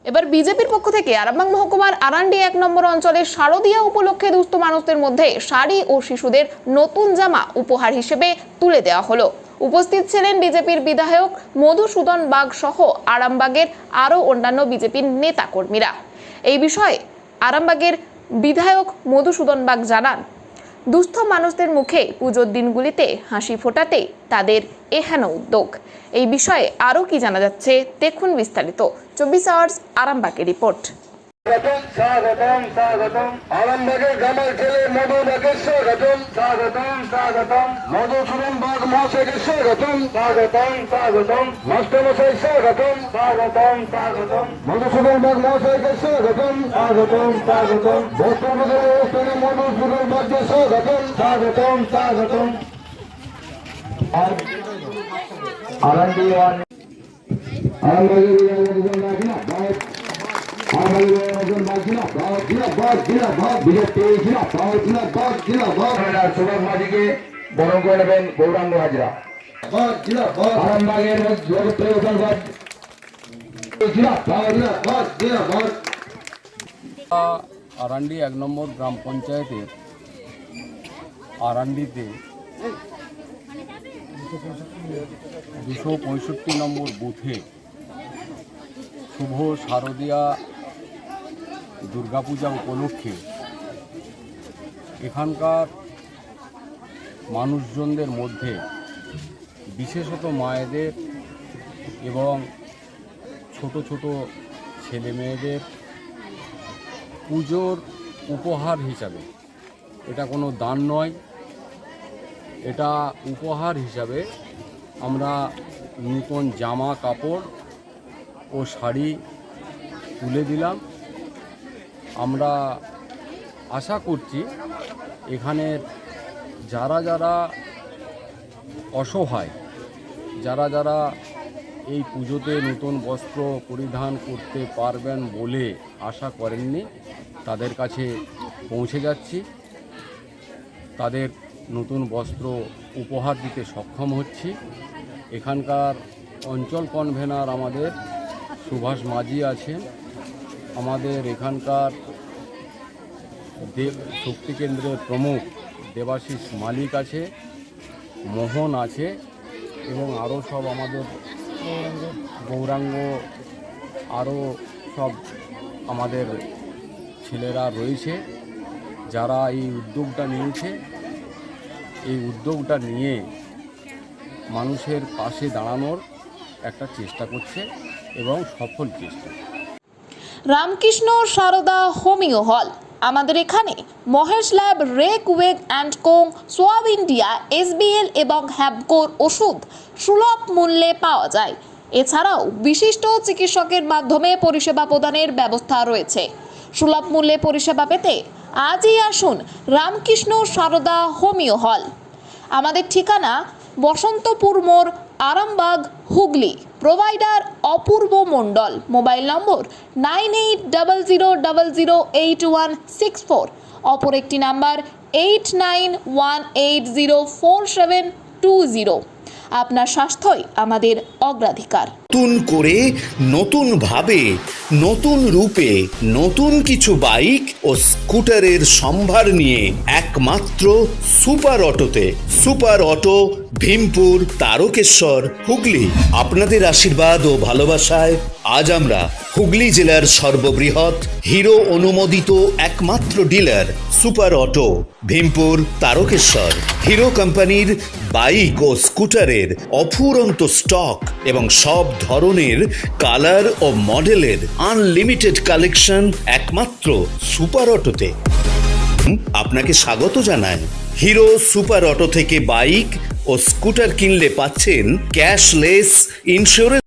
এবার বিজেপির পক্ষ থেকে আরামবাগ মহকুমার আরান্ডি 1 নম্বর অঞ্চলের শারদীয়া উপলক্ষে দুস্থ মানুষদের মধ্যে শাড়ি ও শিশুদের নতুন জামা উপহার হিসেবে তুলে দেওয়া হলো। উপস্থিত ছিলেন বিজেপির বিধায়ক মধুসূদন বাগ সহ আরামবাগের আরও অন্যান্য বিজেপির নেতা কর্মীরা। এই বিষয়ে আরামবাগের বিধায়ক মধুসূদন বাগ জানান, দুস্থ মানুষদের মুখে পুজোর দিনগুলিতে হাসি ফোটাতে তাদের এহেন উদ্যোগ। এই বিষয়ে আরও কি জানা যাচ্ছে দেখুন বিস্তারিত 24 আওয়ার্স আরামবাগের রিপোর্ট। স্বাগতম স্বাগতম আরামবাগের গ্রামের ছেলে মধুবাগের স্বাগতম স্বাগতম স্বাগতম মধুসূদন বাগ মহাশয়কে স্বাগতম স্বাগতম স্বাগতম মাস্টার মশাই স্বাগতম স্বাগতম স্বাগতম মধুসূদন বাগ মহাশয়কে স্বাগতম স্বাগতম স্বাগতম বস্ত্রবাজার অনুষ্ঠানে মধুসূদন বাগকে স্বাগতম স্বাগতম স্বাগতম আরামবাগের সুভাষ মাঝিকে বরণ করে নেবেন গৌরাঙ্গ হাজরা। আরামবাগের আরান্ডি 1 নম্বর গ্রাম পঞ্চায়েতের আরান্ডিতে 265 নম্বর বুথে শুভ শারদীয়া দুর্গাপূজা উপলক্ষে এখানকার মানুষজনদের মধ্যে বিশেষত মায়েদের এবং ছোট ছোট ছেলে মেয়েদের পুজোর উপহার হিসাবে, এটা কোনো দান নয়, এটা উপহার হিসাবে আমরা নতুন জামা কাপড় ও শাড়ি তুলে দিলাম। আমরা আশা করছি এখানের যারা যারা অসহায়, যারা যারা এই পুজোতে নতুন বস্ত্র পরিধান করতে পারবেন বলে আশা করেননি, তাদের কাছে পৌঁছে যাচ্ছি, তাদের নতুন বস্ত্র উপহার দিতে সক্ষম হচ্ছি। এখানকার অঞ্চল কনভেনার আমাদের সুভাষ মাঝি আছেন, আমাদের এখানকার শক্তি কেন্দ্রের প্রমুখ দেবাশিস মালিক আছে, মোহন আছে এবং আরও সব আমাদের গৌরাঙ্গ, আরও সব আমাদের ছেলেরা রয়েছে যারা এই উদ্যোগটা নিয়েছে। এই উদ্যোগটা নিয়ে মানুষের পাশে দাঁড়ানোর একটা চেষ্টা করছে এবং সফল চেষ্টা। রামকৃষ্ণ সারদা হোমিও হল, আমাদের এখানে Mahesh lab, Reckeweg and co, Schwabe India, SBL এবং হ্যাবকোর ওষুধ সুলভ মূল্যে পাওয়া যায়। এছাড়াও বিশিষ্ট চিকিৎসকের মাধ্যমে পরিষেবা প্রদানের ব্যবস্থা রয়েছে। সুলভ মূল্যে পরিষেবা পেতে আজই আসুন রামকৃষ্ণ সারদা হোমিও হল। আমাদের ঠিকানা বসন্তপুর মোড়, Arambagh, Hooghly. Provider Apurba Mondal. Mobile number 9800008164। অপর একটি নাম্বার 89180472 আপনার স্বাস্থ্যই আমাদের অগ্রাধিকার। নতুন করে, নতুন ভাবে, নতুন রূপে, নতুন কিছু বাইক ও স্কুটারের সম্ভার নিয়ে একমাত্র সুপার অটোতে। Super auto, Bhimpur, Tarakeswar, Hooghly. আপনাদের আশীর্বাদ ও ভালোবাসায় আজ আমরা হুগলি জেলার সর্ববৃহৎ হিরো অনুমোদিত একমাত্র dealer super auto, Bhimpur, Tarakeswar. Hero কোম্পানির বাইক ও স্কুটারের অফুরন্ত স্টক এবং সব ধরনের কালার ও মডেলের আনলিমিটেড কালেকশন একমাত্র সুপার অটোতে। আপনাকে স্বাগত জানায়। হিরো সুপার অটো থেকে বাইক ও স্কুটার কিনলে পাচ্ছেন ক্যাশলেস ইন্স্যুরেন্স।